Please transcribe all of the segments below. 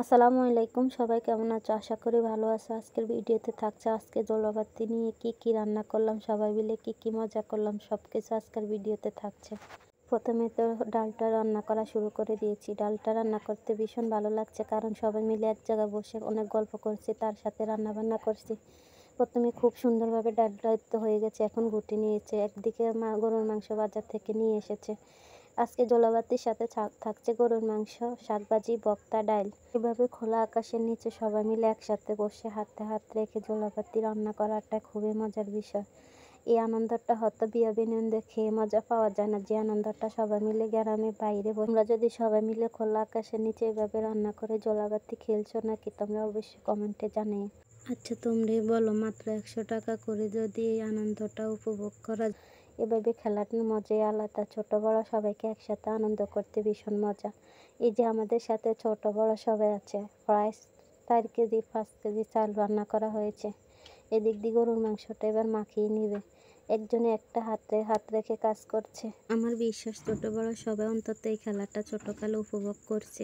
আসসালামু আলাইকুম, সবাই কেমন আছো? আশা করি ভালো আছো। আজকের ভিডিওতে থাকছে আজকে জলপাতি নিয়ে কি রান্না করলাম, সবাই মিলে কি মজা করলাম, সব কিছু আজকের ভিডিওতে থাকছে। প্রথমে তো ডালটা রান্না করা শুরু করে দিয়েছি। ডালটা রান্না করতে ভীষণ ভালো লাগছে, কারণ সবাই মিলে এক জায়গায় বসে অনেক গল্প করছি, তার সাথে রান্না বান্না করছি। প্রথমে খুব সুন্দরভাবে ডালটা তো হয়ে গেছে, এখন ঘুটে নিয়েছে। একদিকে গরুর মাংস বাজার থেকে নিয়ে এসেছে। আজকে জলাভাতির সাথে থাকছে গরুর মাংস, শাকভাজি, ভর্তা, ডাল। এভাবে খোলা আকাশের নিচে সবাই মিলে একসাথে বসে হাতে হাত রেখে জলাভাতি রান্না করাটা খুবই মজার বিষয়। এই আনন্দটা হয়তো বিয়ে বিনোদনে খেয়ে মজা পাওয়া যায় না, যে আনন্দটা সবাই মিলে গ্রামের বাইরে তোমরা যদি সবাই মিলে খোলা আকাশের নিচে এভাবে রান্না করে জলাভাতি খেলছো নাকি, তোমরা অবশ্যই কমেন্টে জানিয়ে। আচ্ছা, তোমরাই বলো, মাত্র 100 টাকা করে যদি এই আনন্দটা উপভোগ করা, এভাবে খেলাটার মজাই আলাদা। ছোট বড় সবাইকে একসাথে আনন্দ করতে ভীষণ মজা। এই যে আমাদের সাথে ছোট বড় সবাই আছে। প্রায় 4 কেজি 5 কেজি চাল রান্না করা হয়েছে। এদিক দিয়ে গরুর মাংসটা এবার মাখিয়ে নিবে। একজনে একটা হাত রেখে কাজ করছে। আমার বিশ্বাস ছোট বড় সবাই অন্তত এই খেলাটা ছোটকালে উপভোগ করছে।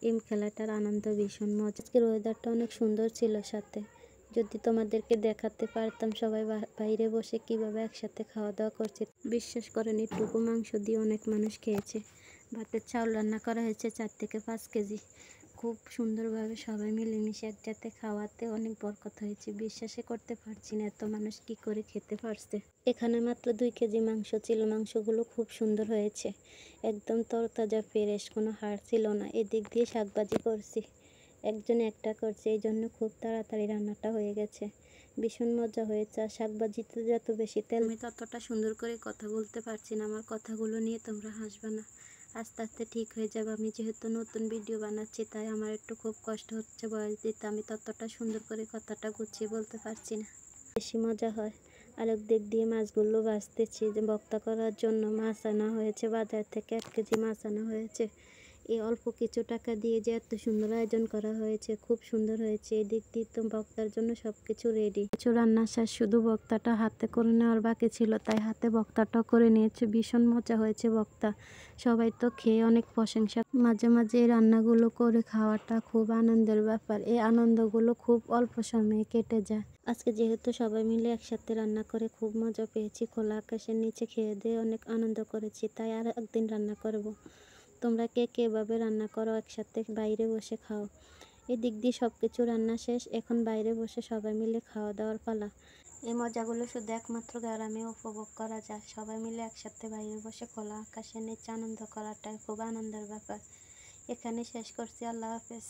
এই খেলাটার আনন্দ ভীষণ মজা। আজকের ওয়েদারটা অনেক সুন্দর ছিল। সাথে যদি তোমাদেরকে দেখাতে পারতাম সবাই বাইরে বসে কিভাবে একসাথে খাওয়া দাওয়া করছে, বিশ্বাস করেন এটুকু মাংস দিয়ে অনেক মানুষ খেয়েছে। ভাতের চাউল রান্না করা হয়েছে 4 থেকে 5 কেজি। খুব সুন্দরভাবে সবাই মিলেমিশে একসাথে খাওয়াতে অনেক বরকত হয়েছে। বিশ্বাসই করতে পারছি না এত মানুষ কি করে খেতে পারছে। এখানে মাত্র 2 কেজি মাংস ছিল। মাংসগুলো খুব সুন্দর হয়েছে, একদম তরতাজা ফ্রেশ, কোনো হাড় ছিল না। এদিক দিয়ে শাকভাজি করছি, একজনে একটা করছে, এই জন্য খুব তাড়াতাড়ি রান্নাটা হয়ে গেছে। ভীষণ মজা হয়েছে। আর শাকভাজিতে যত বেশি তেল, আমি ততটা সুন্দর করে কথা বলতে পারছি না। আমার কথাগুলো নিয়ে তোমরা হাসবে না, আস্তে আস্তে ঠিক হয়ে যাবে। আমি যেহেতু নতুন ভিডিও বানাচ্ছি, তাই আমার একটু খুব কষ্ট হচ্ছে ভয়েস দিতে। আমি ততটা সুন্দর করে কথাটা গুছিয়ে বলতে পারছি না, বেশি মজা হয়। আরেক দিক দিয়ে মাছগুলো ভাজতেছি, যে ভর্তা করার জন্য মাছ আনা হয়েছে বাজার থেকে। 1 কেজি মাছ আনা হয়েছে। এই অল্প কিছু টাকা দিয়ে যে এত সুন্দর আয়োজন করা হয়েছে, খুব সুন্দর হয়েছে। এদিক দিয়ে তো ভর্তার জন্য সব কিছু রেডি। কিছু রান্না শেষ, শুধু ভর্তাটা হাতে করে নেওয়ার বাকি ছিল, তাই হাতে ভর্তাটাও করে নিয়েছে। ভীষণ মজা হয়েছে ভর্তা। সবাই তো খেয়ে অনেক প্রশংসা। মাঝে মাঝে এই রান্নাগুলো করে খাওয়াটা খুব আনন্দের ব্যাপার। এই আনন্দগুলো খুব অল্প সময়ে কেটে যায়। আজকে যেহেতু সবাই মিলে একসাথে রান্না করে খুব মজা পেয়েছি, খোলা আকাশের নিচে খেয়ে দিয়ে অনেক আনন্দ করেছি, তাই আর একদিন রান্না করব। তোমরা কে এভাবে রান্না করো, একসাথে বাইরে বসে খাও। এদিক দিয়ে সব কিছু রান্না শেষ, এখন বাইরে বসে সবাই মিলে খাওয়া দাওয়ার পালা। এই মজাগুলো শুধু একমাত্র গ্রামে উপভোগ করা যায়। সবাই মিলে একসাথে বাইরে বসে খোলা আকাশের নিচে আনন্দ করাটাই খুব আনন্দের ব্যাপার। এখানে শেষ করছি। আল্লাহ হাফেজ।